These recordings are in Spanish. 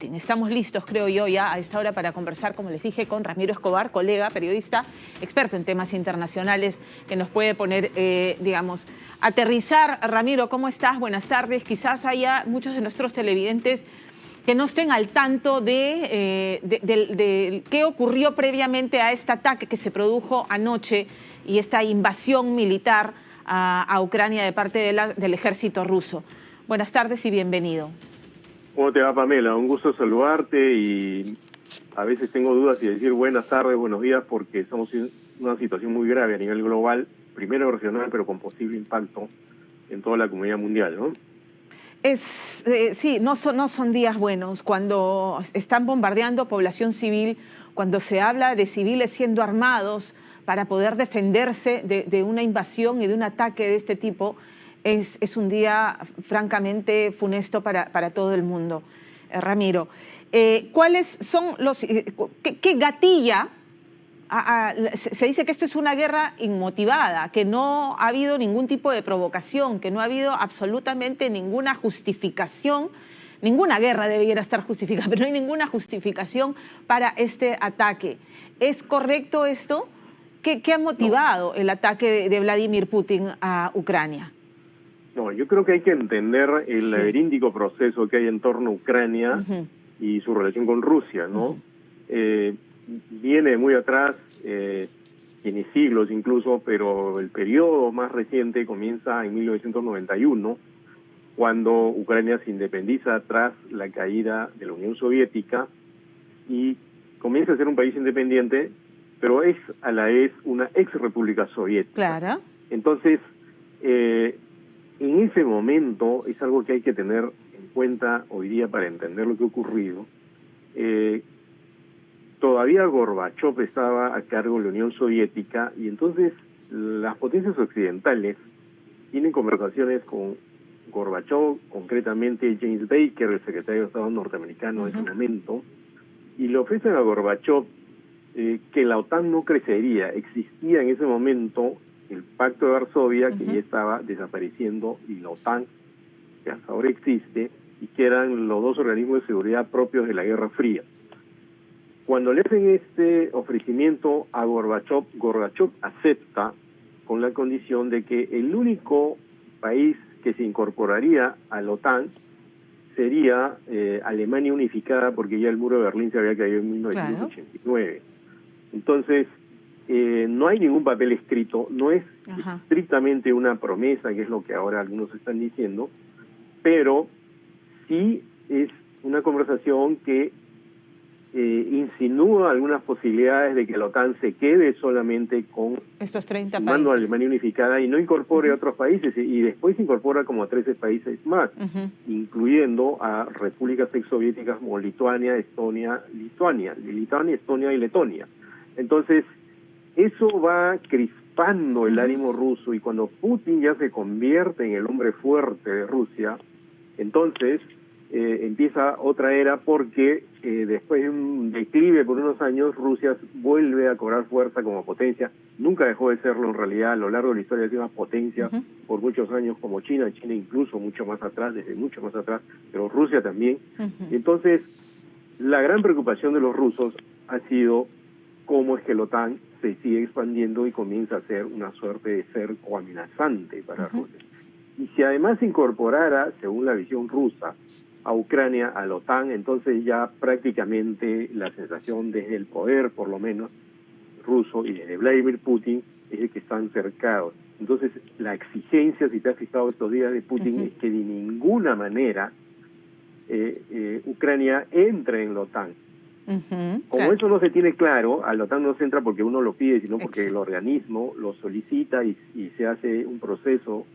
Estamos listos, creo yo, ya a esta hora para conversar, como les dije, con Ramiro Escobar, colega, periodista, experto en temas internacionales, que nos puede poner, aterrizar. Ramiro, ¿cómo estás? Buenas tardes. Quizás haya muchos de nuestros televidentes que no estén al tanto de qué ocurrió previamente a este ataque que se produjo anoche y esta invasión militar a Ucrania de parte del ejército ruso. Buenas tardes y bienvenido. ¿Cómo te va, Pamela? Un gusto saludarte y a veces tengo dudas si decir buenas tardes, buenos días, porque estamos en una situación muy grave a nivel global, primero regional, pero con posible impacto en toda la comunidad mundial, ¿no? Sí, no son días buenos. Cuando están bombardeando población civil, cuando se habla de civiles siendo armados para poder defenderse de una invasión y de un ataque de este tipo, es un día francamente funesto para todo el mundo. Ramiro, ¿cuáles son los... ¿Qué gatilla? Se dice que esto es una guerra inmotivada, que no ha habido ningún tipo de provocación, que no ha habido absolutamente ninguna justificación. Ninguna guerra debiera estar justificada, pero no hay ninguna justificación para este ataque. ¿Es correcto esto? ¿Qué ha motivado el ataque de Vladimir Putin a Ucrania? No, yo creo que hay que entender el laberíntico proceso que hay en torno a Ucrania y su relación con Rusia, ¿no? Viene muy atrás, tiene siglos incluso, pero el periodo más reciente comienza en 1991, cuando Ucrania se independiza tras la caída de la Unión Soviética y comienza a ser un país independiente, pero es a la vez una ex república soviética. Claro. Entonces, en ese momento es algo que hay que tener en cuenta hoy día para entender lo que ha ocurrido. Todavía Gorbachov estaba a cargo de la Unión Soviética y entonces las potencias occidentales tienen conversaciones con Gorbachov, concretamente James Baker, el secretario de Estado norteamericano en ese momento, y le ofrecen a Gorbachov que la OTAN no crecería. Existía en ese momento el Pacto de Varsovia, que ya estaba desapareciendo, y la OTAN, que hasta ahora existe, y que eran los dos organismos de seguridad propios de la Guerra Fría. Cuando le hacen este ofrecimiento a Gorbachov, Gorbachov acepta con la condición de que el único país que se incorporaría a la OTAN sería Alemania unificada, porque ya el muro de Berlín se había caído en 1989. Claro. Entonces, no hay ningún papel escrito, no es estrictamente una promesa, que es lo que ahora algunos están diciendo, pero sí es una conversación que insinúa algunas posibilidades de que la OTAN se quede solamente con estos 30 sumando países. a Alemania unificada y no incorpore a otros países, y después incorpora como a 13 países más, incluyendo a repúblicas exsoviéticas como Lituania, Estonia, Lituania, Estonia y Letonia. Entonces, eso va crispando el ánimo ruso, y cuando Putin ya se convierte en el hombre fuerte de Rusia, entonces empieza otra era, porque después de un declive por unos años, Rusia vuelve a cobrar fuerza como potencia. Nunca dejó de serlo en realidad, a lo largo de la historia ha sido una potencia por muchos años, como China incluso mucho más atrás, desde mucho más atrás, pero Rusia también. Entonces, la gran preocupación de los rusos ha sido cómo es que la OTAN se sigue expandiendo y comienza a ser una suerte de cerco amenazante para Rusia. Y si además se incorporara, según la visión rusa, a Ucrania, a la OTAN, entonces ya prácticamente la sensación desde el poder, por lo menos, ruso, y desde Vladimir Putin, es de que están cercados. Entonces, la exigencia, si te has fijado estos días, de Putin es que de ninguna manera Ucrania entre en la OTAN. Como eso no se tiene claro, a la OTAN no se entra porque uno lo pide, sino porque el organismo lo solicita y se hace un proceso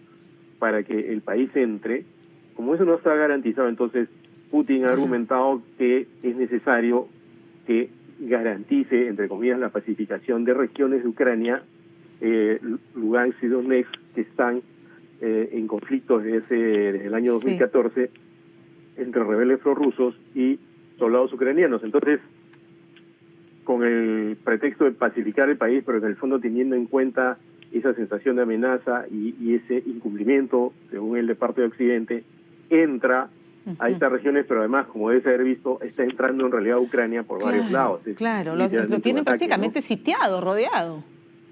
para que el país entre. Como eso no está garantizado, entonces Putin ha argumentado que es necesario que garantice, entre comillas, la pacificación de regiones de Ucrania, Lugansk y Donetsk, que están en conflicto desde el año 2014 entre rebeldes prorrusos y soldados ucranianos. Entonces, con el pretexto de pacificar el país, pero en el fondo teniendo en cuenta esa sensación de amenaza y ese incumplimiento, según él, de parte de Occidente, entra a estas regiones, pero además, como debes haber visto, está entrando en realidad a Ucrania por varios lados. Claro, lo tienen prácticamente, ¿no?, sitiado, rodeado.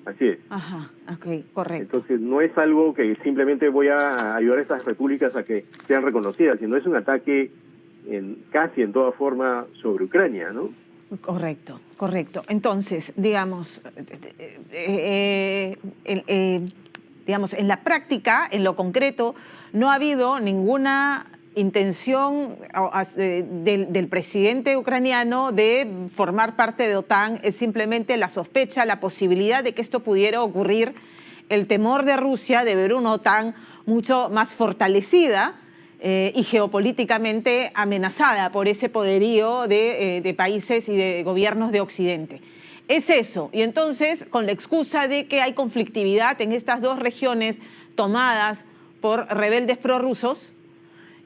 Así es. Ajá, ok, correcto. Entonces no es algo que simplemente voy a ayudar a estas repúblicas a que sean reconocidas, sino es un ataque casi en toda forma sobre Ucrania, ¿no? Correcto, correcto. Entonces, digamos, digamos, en la práctica, en lo concreto, no ha habido ninguna intención del presidente ucraniano de formar parte de OTAN. Es simplemente la sospecha, la posibilidad de que esto pudiera ocurrir, el temor de Rusia de ver una OTAN mucho más fortalecida y geopolíticamente amenazada por ese poderío de países y de gobiernos de Occidente. Es eso, y entonces con la excusa de que hay conflictividad en estas dos regiones tomadas por rebeldes prorrusos,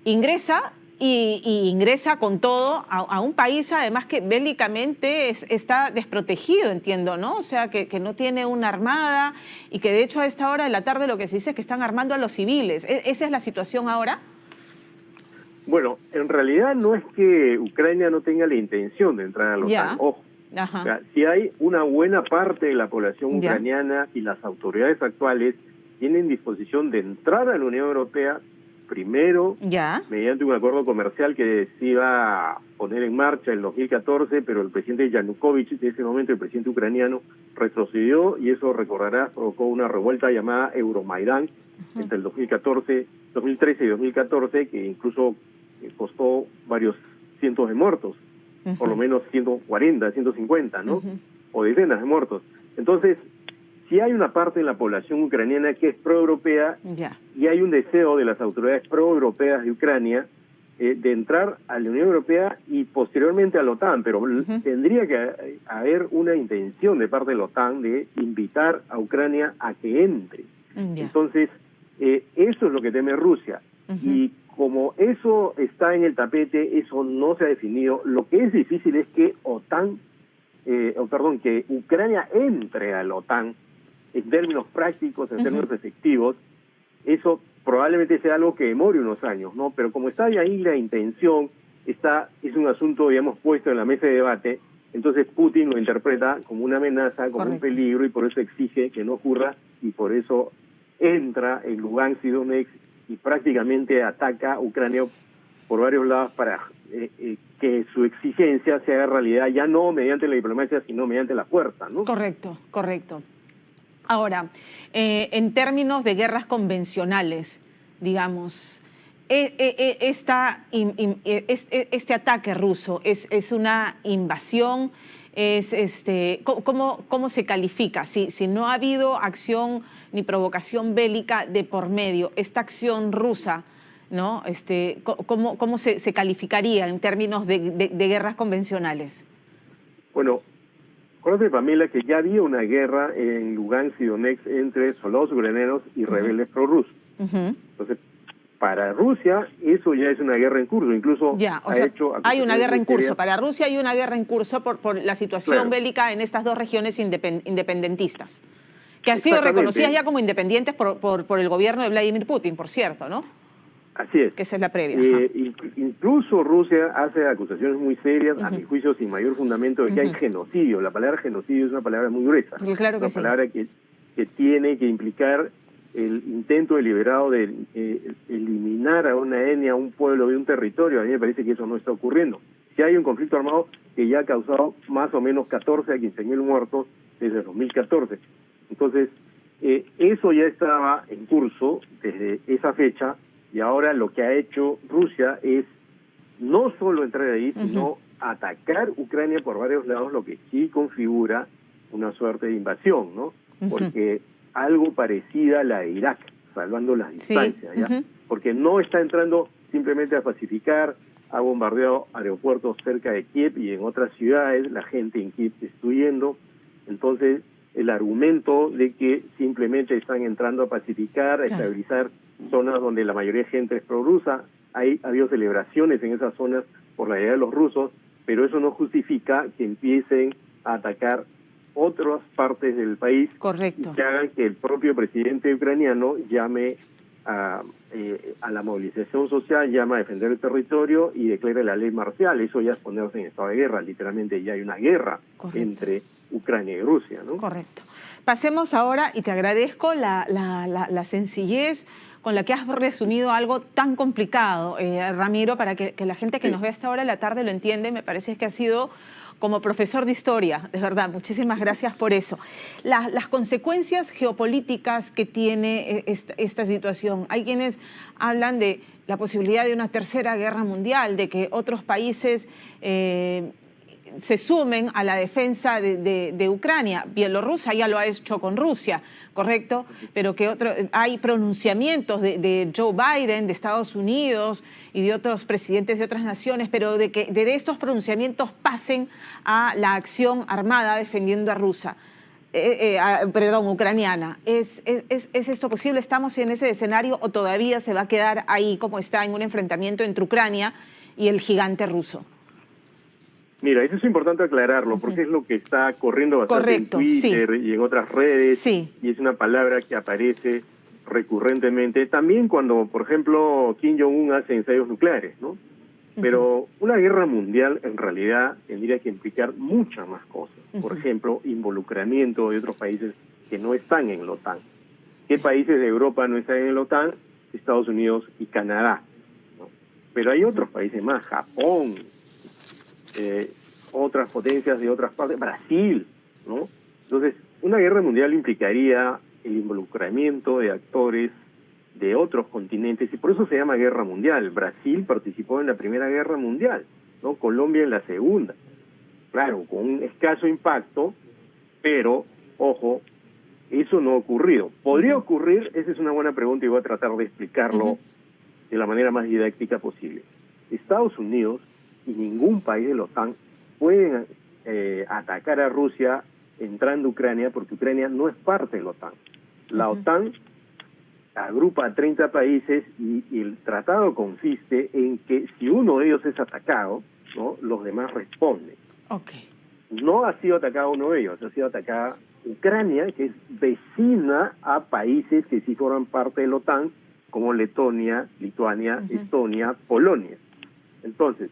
ingresa y ingresa con todo a un país además que bélicamente está desprotegido, entiendo, ¿no? O sea, que no tiene una armada y que de hecho a esta hora de la tarde lo que se dice es que están armando a los civiles. ¿Esa es la situación ahora? Bueno, en realidad no es que Ucrania no tenga la intención de entrar a la OTAN. Ojo, o sea, si hay una buena parte de la población ucraniana y las autoridades actuales tienen disposición de entrar a la Unión Europea, primero mediante un acuerdo comercial que se iba a poner en marcha en 2014, pero el presidente Yanukovych, de ese momento el presidente ucraniano, retrocedió y eso, recordarás, provocó una revuelta llamada Euromaidán entre el 2013 y 2014, que incluso costó varios cientos de muertos, por lo menos 140, 150, ¿no? O decenas de muertos. Entonces, si hay una parte de la población ucraniana que es proeuropea y hay un deseo de las autoridades proeuropeas de Ucrania de entrar a la Unión Europea y posteriormente a la OTAN, pero tendría que haber una intención de parte de la OTAN de invitar a Ucrania a que entre. Entonces, eso es lo que teme Rusia. Y como eso está en el tapete, eso no se ha definido. Lo que es difícil es que que Ucrania entre a la OTAN en términos prácticos, en términos efectivos. Eso probablemente sea algo que demore unos años, ¿no? Pero como está ahí la intención, es un asunto, digamos, puesto en la mesa de debate, entonces Putin lo interpreta como una amenaza, como un peligro, y por eso exige que no ocurra, y por eso entra en Lugansk y Donetsk y prácticamente ataca a Ucrania por varios lados para que su exigencia se haga realidad, ya no mediante la diplomacia, sino mediante la fuerza, ¿no? Correcto, correcto. Ahora, en términos de guerras convencionales, digamos, este ataque ruso es una invasión, ¿cómo se califica? Si no ha habido acción ni provocación bélica de por medio, esta acción rusa, ¿no? ¿Cómo se calificaría en términos de guerras convencionales? Bueno, acuérdate, Pamela, que ya había una guerra en Lugansk y Donetsk entre soldados ucranianos y rebeldes prorrusos. Entonces, para Rusia, eso ya es una guerra en curso. Incluso hay una guerra en curso. Para Rusia hay una guerra en curso por la situación bélica en estas dos regiones independentistas, que han sido reconocidas ya como independientes por el gobierno de Vladimir Putin, por cierto, ¿no? Así es. Que esa es la previa. Incluso Rusia hace acusaciones muy serias, a mi juicio sin mayor fundamento, de que hay genocidio. La palabra genocidio es una palabra muy gruesa. Claro que una palabra que tiene que implicar el intento deliberado de eliminar a una etnia, a un pueblo, de un territorio. A mí me parece que eso no está ocurriendo. Si hay un conflicto armado que ya ha causado más o menos 14 a 15.000 muertos desde 2014. Entonces, eso ya estaba en curso desde esa fecha. Y ahora lo que ha hecho Rusia es no solo entrar ahí, sino atacar Ucrania por varios lados, lo que sí configura una suerte de invasión, ¿no? Porque algo parecida a la de Irak, salvando las distancias, ¿ya? Porque no está entrando simplemente a pacificar, ha bombardeado aeropuertos cerca de Kiev y en otras ciudades, la gente en Kiev está huyendo. Entonces, el argumento de que simplemente están entrando a pacificar, a estabilizar zonas donde la mayoría de gente es prorrusa, ha habido celebraciones en esas zonas por la llegada de los rusos, pero eso no justifica que empiecen a atacar otras partes del país y que hagan que el propio presidente ucraniano llame a la movilización social, llama a defender el territorio y declara la ley marcial. Eso ya es ponerse en estado de guerra, literalmente ya hay una guerra. Correcto. Entre Ucrania y Rusia, ¿no? Correcto. Pasemos ahora, y te agradezco la sencillez con la que has resumido algo tan complicado, Ramiro, para que la gente que nos ve a esta hora de la tarde lo entiende. Me parece que ha sido como profesor de historia, de verdad. Muchísimas gracias por eso. Las consecuencias geopolíticas que tiene esta situación. Hay quienes hablan de la posibilidad de una tercera guerra mundial, de que otros países se sumen a la defensa de Ucrania. Bielorrusia ya lo ha hecho con Rusia, ¿correcto? Pero que hay pronunciamientos de Joe Biden, de Estados Unidos y de otros presidentes de otras naciones, pero de que de estos pronunciamientos pasen a la acción armada defendiendo a Rusia. Ucraniana. ¿Es esto posible? ¿Estamos en ese escenario o todavía se va a quedar ahí como está en un enfrentamiento entre Ucrania y el gigante ruso? Mira, eso es importante aclararlo, porque es lo que está corriendo bastante en Twitter y en otras redes, y es una palabra que aparece recurrentemente, también cuando, por ejemplo, Kim Jong-un hace ensayos nucleares, ¿no? Pero una guerra mundial, en realidad, tendría que implicar muchas más cosas. Por ejemplo, involucramiento de otros países que no están en la OTAN. ¿Qué países de Europa no están en la OTAN? Estados Unidos y Canadá, ¿no? Pero hay otros países más, Japón, otras potencias de otras partes, Brasil, ¿no? Entonces, una guerra mundial implicaría el involucramiento de actores de otros continentes, y por eso se llama guerra mundial. Brasil participó en la Primera Guerra Mundial, ¿no? Colombia en la Segunda. Claro, con un escaso impacto, pero, ojo, eso no ha ocurrido. ¿Podría ocurrir? Esa es una buena pregunta y voy a tratar de explicarlo de la manera más didáctica posible. Estados Unidos y ningún país de la OTAN pueden atacar a Rusia entrando a Ucrania, porque Ucrania no es parte de la OTAN. La OTAN agrupa a 30 países y el tratado consiste en que si uno de ellos es atacado, ¿no?, los demás responden. No ha sido atacado uno de ellos, ha sido atacada Ucrania, que es vecina a países que sí forman parte de la OTAN, como Letonia, Lituania, Estonia, Polonia. Entonces,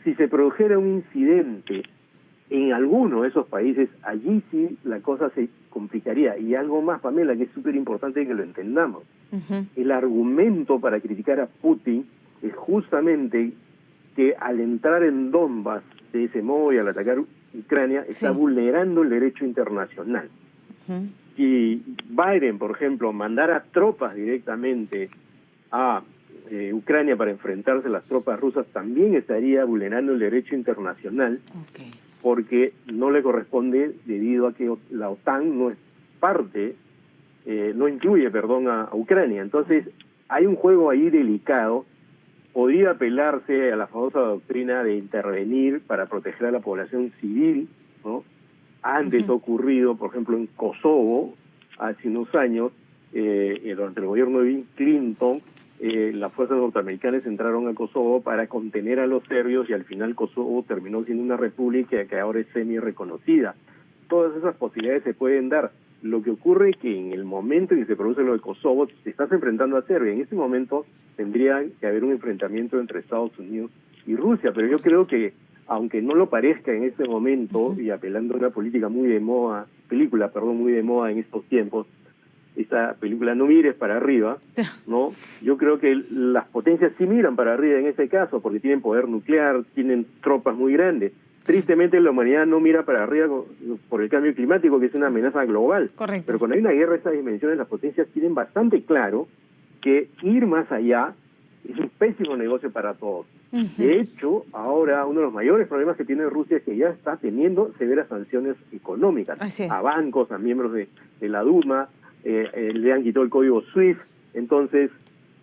si se produjera un incidente en alguno de esos países, allí sí la cosa se complicaría. Y algo más, Pamela, que es súper importante que lo entendamos. El argumento para criticar a Putin es justamente que al entrar en Donbass de ese modo y al atacar Ucrania, está vulnerando el derecho internacional. Si Biden, por ejemplo, mandara tropas directamente a Ucrania para enfrentarse a las tropas rusas, también estaría vulnerando el derecho internacional, porque no le corresponde, debido a que la OTAN no es parte, no incluye, a Ucrania. Entonces, hay un juego ahí delicado. Podría apelarse a la famosa doctrina de intervenir para proteger a la población civil, ¿no? Antes ha ocurrido, por ejemplo, en Kosovo, hace unos años, durante el gobierno de Bill Clinton, las fuerzas norteamericanas entraron a Kosovo para contener a los serbios y al final Kosovo terminó siendo una república que ahora es semi-reconocida. Todas esas posibilidades se pueden dar. Lo que ocurre es que en el momento en que se produce lo de Kosovo, te estás enfrentando a Serbia. En ese momento tendría que haber un enfrentamiento entre Estados Unidos y Rusia, pero yo creo que, aunque no lo parezca en este momento, y apelando a una película muy de moda en estos tiempos, esta película No mires para arriba, ¿no? Yo creo que las potencias sí miran para arriba en este caso, porque tienen poder nuclear, tienen tropas muy grandes. Tristemente la humanidad no mira para arriba por el cambio climático, que es una amenaza global. Pero cuando hay una guerra de estas dimensiones, las potencias tienen bastante claro que ir más allá es un pésimo negocio para todos. De hecho, ahora uno de los mayores problemas que tiene Rusia es que ya está teniendo severas sanciones económicas a bancos, a miembros de la Duma, le han quitado el código SWIFT. Entonces,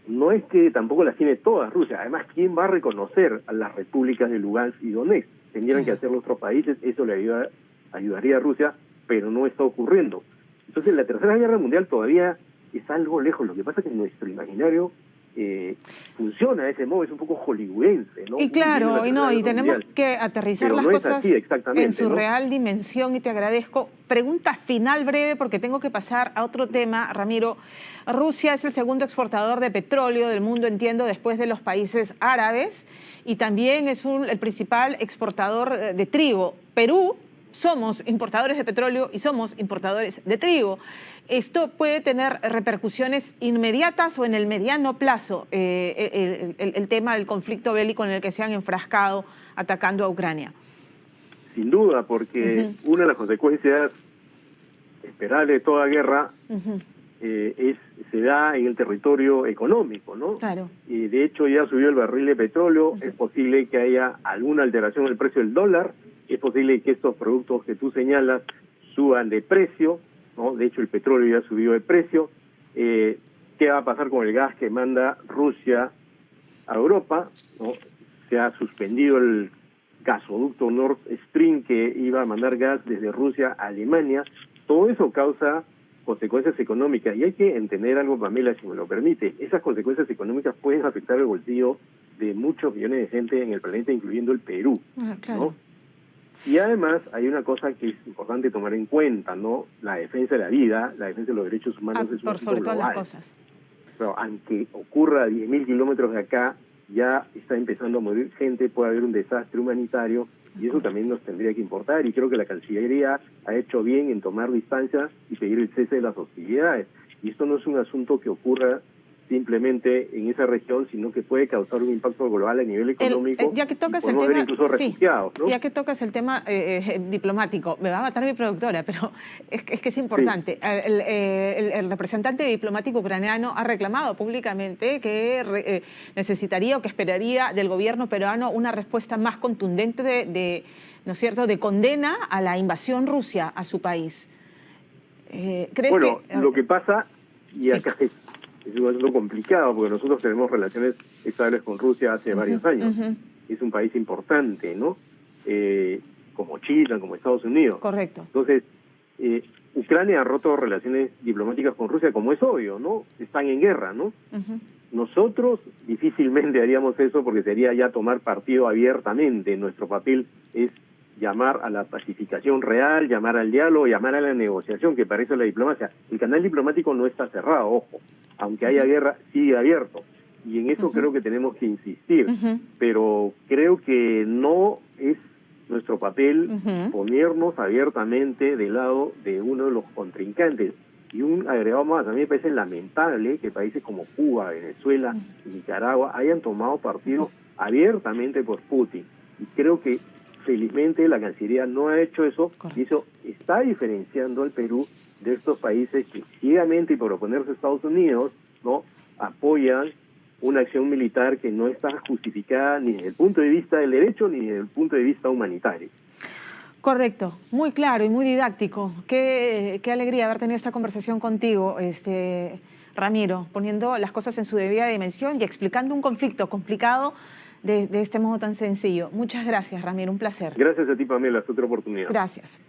no es que tampoco las tiene todas Rusia. Además, ¿quién va a reconocer a las repúblicas de Lugansk y Donetsk? Tendrían que hacerlo otros países, eso le ayudaría a Rusia, pero no está ocurriendo. Entonces, la Tercera Guerra Mundial todavía es algo lejos. Lo que pasa es que en nuestro imaginario funciona de ese modo, es un poco hollywoodense, ¿no? Y claro, y tenemos mundial, que aterrizar pero las no es cosas así exactamente, en su ¿no? real dimensión, y te agradezco. Pregunta final breve, porque tengo que pasar a otro tema, Ramiro. Rusia es el segundo exportador de petróleo del mundo, entiendo, después de los países árabes, y también es el principal exportador de trigo. Perú somos importadores de petróleo y somos importadores de trigo. ¿Esto puede tener repercusiones inmediatas o en el mediano plazo, el tema del conflicto bélico en el que se han enfrascado atacando a Ucrania? Sin duda, porque una de las consecuencias esperables de toda guerra se da en el territorio económico, ¿no? Claro. Y de hecho ya subió el barril de petróleo, es posible que haya alguna alteración en el precio del dólar, es posible que estos productos que tú señalas suban de precio, ¿no? De hecho el petróleo ya subió de precio. ¿Qué va a pasar con el gas que manda Rusia a Europa? ¿No? Se ha suspendido el gasoducto Nord Stream que iba a mandar gas desde Rusia a Alemania. Todo eso causa consecuencias económicas, y hay que entender algo, Pamela, si me lo permite. Esas consecuencias económicas pueden afectar el bolsillo de muchos millones de gente en el planeta, incluyendo el Perú, claro. ¿no? Y además hay una cosa que es importante tomar en cuenta, ¿no? La defensa de la vida, la defensa de los derechos humanos es un por sobre todas las cosas. Pero aunque ocurra a 10.000 kilómetros de acá, ya está empezando a morir gente, puede haber un desastre humanitario, y eso también nos tendría que importar, y creo que la Cancillería ha hecho bien en tomar distancia y pedir el cese de las hostilidades. Y esto no es un asunto que ocurra simplemente en esa región, sino que puede causar un impacto global a nivel económico. Ya que tocas y el podemos tema, ver incluso refugiados, ¿no? Ya que tocas el tema diplomático, me va a matar mi productora, pero es que es importante. Sí. El representante diplomático ucraniano ha reclamado públicamente que necesitaría o que esperaría del gobierno peruano una respuesta más contundente ¿no es cierto?, de condena a la invasión rusa a su país. ¿Crees lo que pasa, y acá es un asunto complicado, porque nosotros tenemos relaciones estables con Rusia hace varios años. Es un país importante, ¿no? Como China, como Estados Unidos. Correcto. Entonces, Ucrania ha roto relaciones diplomáticas con Rusia, como es obvio, ¿no? Están en guerra, ¿no? Nosotros difícilmente haríamos eso, porque sería ya tomar partido abiertamente. Nuestro papel es llamar a la pacificación real, llamar al diálogo, llamar a la negociación, que para eso es la diplomacia. El canal diplomático no está cerrado, ojo. Aunque haya guerra, sigue abierto. Y en eso creo que tenemos que insistir. Pero creo que no es nuestro papel ponernos abiertamente del lado de uno de los contrincantes. Y un agregado más, a mí me parece lamentable que países como Cuba, Venezuela y Nicaragua hayan tomado partido abiertamente por Putin. Y creo que felizmente la Cancillería no ha hecho eso. Y eso está diferenciando al Perú de estos países que ciegamente y por oponerse a Estados Unidos, ¿no?, apoyan una acción militar que no está justificada ni desde el punto de vista del derecho ni desde el punto de vista humanitario. Correcto, muy claro y muy didáctico. Qué alegría haber tenido esta conversación contigo, Ramiro, poniendo las cosas en su debida dimensión y explicando un conflicto complicado de este modo tan sencillo. Muchas gracias, Ramiro, un placer. Gracias a ti, Pamela, hasta otra oportunidad. Gracias.